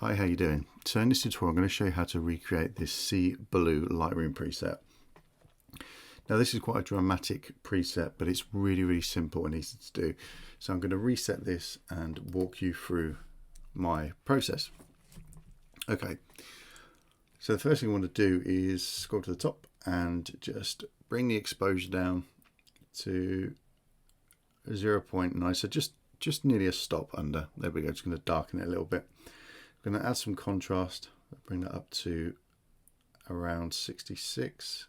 Hi, how you doing? So in this tutorial I'm going to show you how to recreate this sea blue Lightroom preset. Now this is quite a dramatic preset, but it's really simple and easy to do. So I'm going to reset this and walk you through my process. Okay, so the first thing I want to do is scroll to the top and just bring the exposure down to 0.9, so just nearly a stop under. There we go, just going to darken it a little bit. I'm going to add some contrast, bring that up to around 66.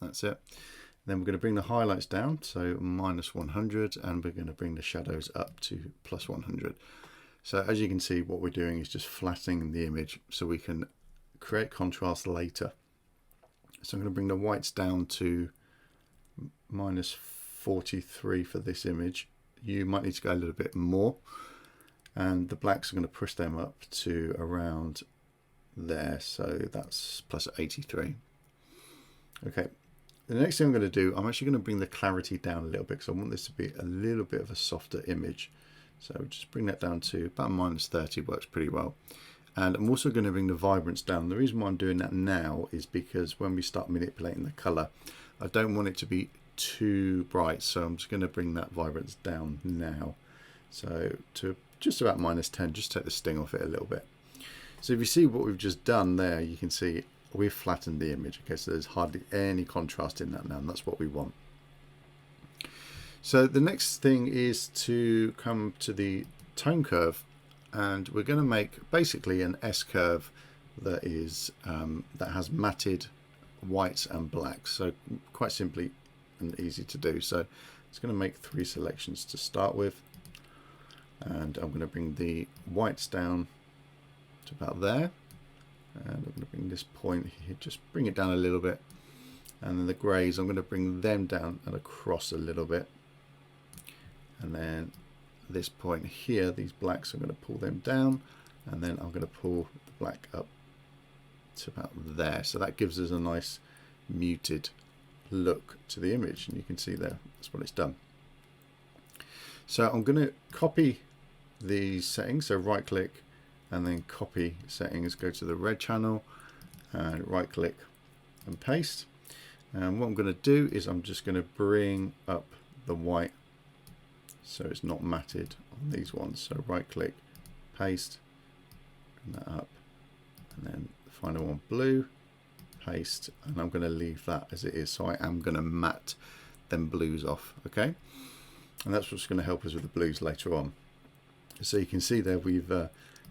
That's it. Then we're going to bring the highlights down, so minus 100, and we're going to bring the shadows up to plus 100. So as you can see, what we're doing is just flattening the image so we can create contrast later. So I'm going to bring the whites down to minus 43 for this image. You might need to go a little bit more. And the blacks are going to push them up to around there, so that's plus 83. Okay, the next thing I'm going to do, I'm actually going to bring the clarity down a little bit because I want this to be a little bit of a softer image. So just bring that down to about minus 30, works pretty well. And I'm also going to bring the vibrance down. The reason why I'm doing that now is because when we start manipulating the color, I don't want it to be too bright, so I'm just going to bring that vibrance down now. So to just about minus 10, just take the sting off it a little bit. So if you see what we've just done there, you can see we've flattened the image. Okay, so there's hardly any contrast in that now, and that's what we want. So the next thing is to come to the tone curve, and we're going to make basically an S curve that is that has matted whites and blacks. So quite simply and easy to do. So it's going to make 3 selections to start with. And I'm going to bring the whites down to about there, and I'm going to bring this point here, just bring it down a little bit, and then the greys, I'm going to bring them down and across a little bit, and then this point here, these blacks, I'm going to pull them down, and then I'm going to pull the black up to about there. So that gives us a nice muted look to the image, and you can see there, that's what it's done. So I'm going to copy these settings, so right click and then copy settings, go to the red channel and right click and paste. And what I'm going to do is I'm just going to bring up the white so it's not matted on these ones. So right click, paste, bring that up, and then the final one, blue, paste, and I'm going to leave that as it is. So I am going to matte them blues off. Okay, and that's what's going to help us with the blues later on. So you can see there we've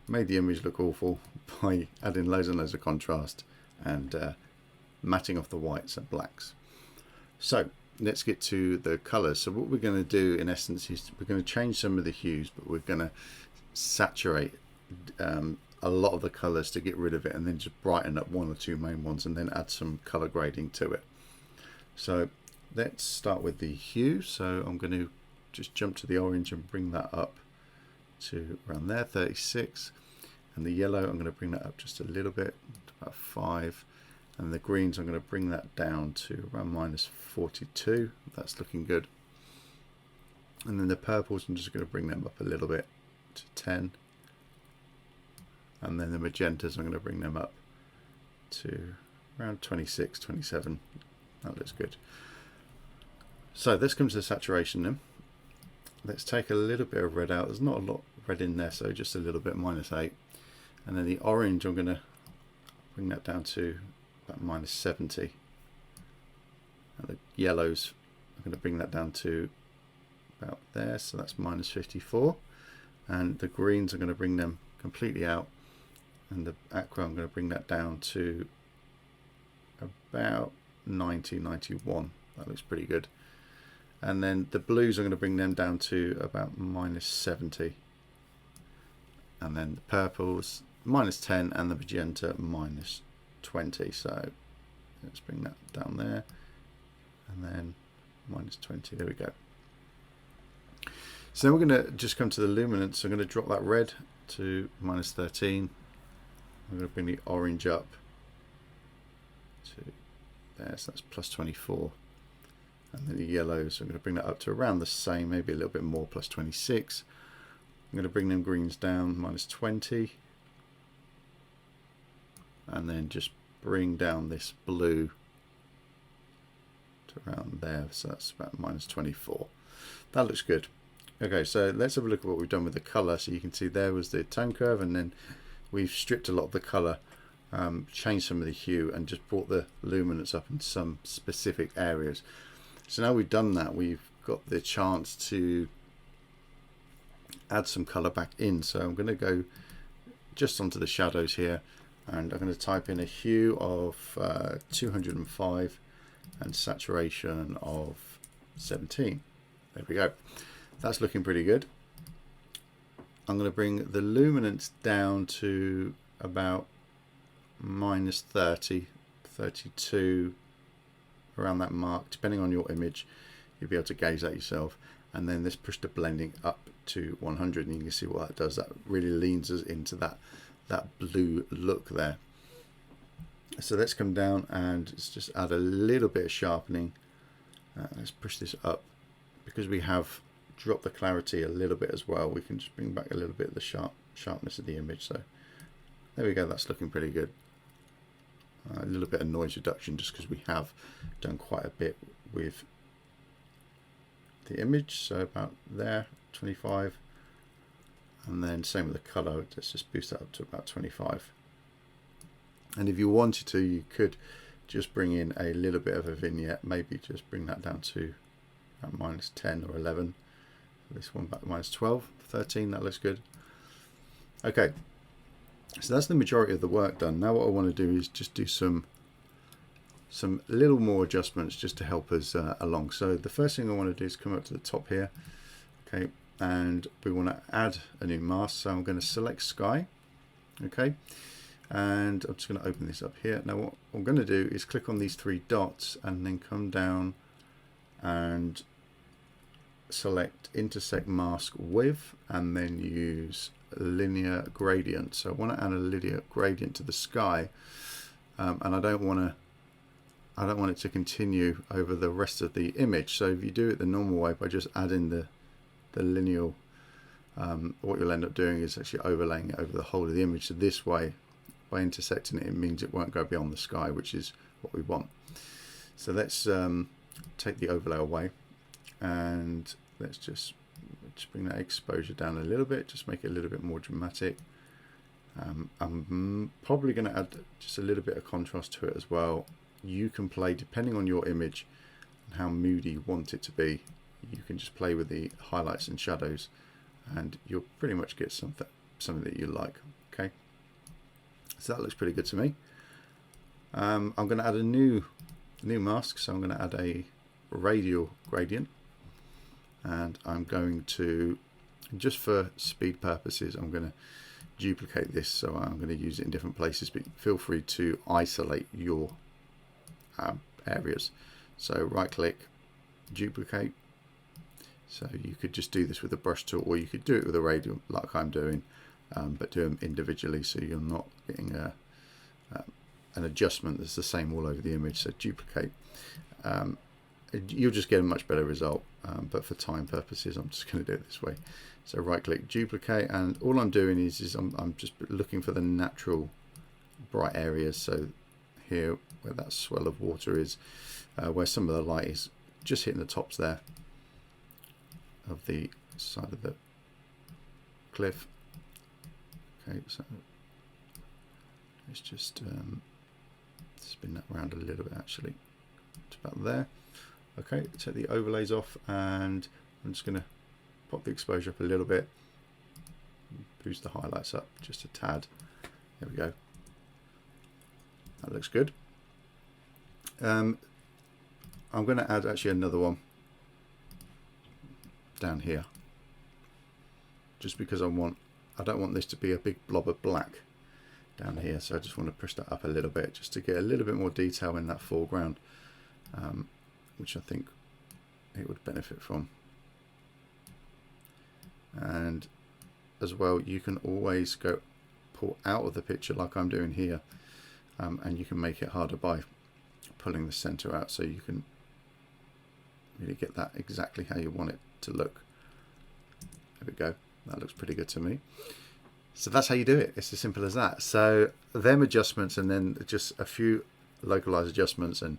made the image look awful by adding loads and loads of contrast and matting off the whites and blacks. So let's get to the colors. So what we're going to do in essence is we're going to change some of the hues, but we're going to saturate a lot of the colors to get rid of it, and then just brighten up 1 or 2 main ones, and then add some color grading to it. So let's start with the hue. So I'm going to just jump to the orange and bring that up to around there, 36, and the yellow I'm going to bring that up just a little bit, about 5, and the greens I'm going to bring that down to around minus 42. That's looking good. And then the purples I'm just going to bring them up a little bit to 10, and then the magentas I'm going to bring them up to around 26, 27. That looks good. So let's come to the saturation then. Let's take a little bit of red out. There's not a lot of red in there, so just a little bit, minus 8. And then the orange, I'm going to bring that down to about minus 70. And the yellows, I'm going to bring that down to about there, so that's minus 54. And the greens, I'm going to bring them completely out. And the aqua, I'm going to bring that down to about 90, 91. That looks pretty good. And then the blues, I'm going to bring them down to about minus 70. And then the purples, minus 10, and the magenta, minus 20. So let's bring that down there. And then minus 20, there we go. So then we're going to just come to the luminance. I'm going to drop that red to minus 13. I'm going to bring the orange up to there, so that's plus 24. And then the yellows, I'm going to bring that up to around the same, maybe a little bit more, plus 26. I'm going to bring them greens down -20, and then just bring down this blue to around there, so that's about -24. That looks good. Okay, so let's have a look at what we've done with the color. So you can see there was the tone curve, and then we've stripped a lot of the color, changed some of the hue, and just brought the luminance up in some specific areas. So now we've done that, we've got the chance to add some color back in. So I'm going to go just onto the shadows here, and I'm going to type in a hue of 205 and saturation of 17. There we go. That's looking pretty good. I'm going to bring the luminance down to about -30, 32, around that mark, depending on your image. You'll be able to gauge that yourself. And then let's push the blending up to 100, and you can see what that does. That really leans us into that blue look there. So let's come down and let's just add a little bit of sharpening. Let's push this up. Because we have dropped the clarity a little bit as well, we can just bring back a little bit of the sharpness of the image. So there we go, that's looking pretty good. A little bit of noise reduction just because we have done quite a bit with the image, so about there, 25, and then same with the color. Let's just boost that up to about 25. And if you wanted to, you could just bring in a little bit of a vignette, maybe just bring that down to -10 or 11. This one back -12, 13. That looks good. Okay, so that's the majority of the work done. Now what I want to do is just do some little more adjustments just to help us along. So the first thing I want to do is come up to the top here, okay, and we want to add a new mask. So I'm going to select sky, okay, and I'm just going to open this up here. Now what I'm going to do is click on these 3 dots and then come down and select intersect mask with, and then use linear gradient. So I want to add a linear gradient to the sky, and I don't want it to continue over the rest of the image. So if you do it the normal way by just adding the lineal, what you'll end up doing is actually overlaying it over the whole of the image. So this way, by intersecting it, it means it won't go beyond the sky, which is what we want. So let's take the overlay away, and let's just bring that exposure down a little bit, just make it a little bit more dramatic. I'm probably going to add just a little bit of contrast to it as well. You can play, depending on your image and how moody you want it to be, you can just play with the highlights and shadows, and you'll pretty much get something that you like. Okay, so that looks pretty good to me. I'm going to add a new mask, so I'm going to add a radial gradient, and I'm going to, just for speed purposes, I'm going to duplicate this, so I'm going to use it in different places, but feel free to isolate your areas. So right click, duplicate. So you could just do this with a brush tool, or you could do it with a radial like I'm doing, but do them individually so you're not getting an adjustment that's the same all over the image. So duplicate. You'll just get a much better result, but for time purposes I'm just going to do it this way. So right click, duplicate, and all I'm doing is I'm just looking for the natural bright areas. So here where that swell of water is, where some of the light is just hitting the tops there of the side of the cliff. Okay, so let's just spin that around a little bit, actually, to about there. Okay, take the overlays off, and I'm just going to pop the exposure up a little bit, boost the highlights up just a tad. There we go. That looks good. I'm going to add actually another one down here, just because I don't want this to be a big blob of black down here, so I just want to push that up a little bit just to get a little bit more detail in that foreground, which I think it would benefit from. And as well, you can always pull out of the picture like I'm doing here, and you can make it harder by pulling the center out, so you can really get that exactly how you want it to look. There we go. That looks pretty good to me. So that's how you do it. It's as simple as that. So them adjustments, and then just a few localized adjustments, and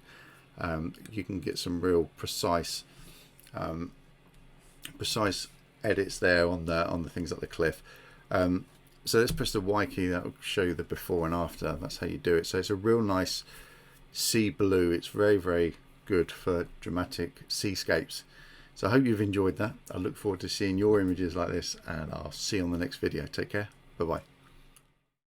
you can get some real precise edits there on the things like the cliff. So let's press the Y key. That will show you the before and after. That's how you do it. So it's a real nice sea blue. It's very, very good for dramatic seascapes. So I hope you've enjoyed that. I look forward to seeing your images like this, and I'll see you on the next video. Take care. Bye bye.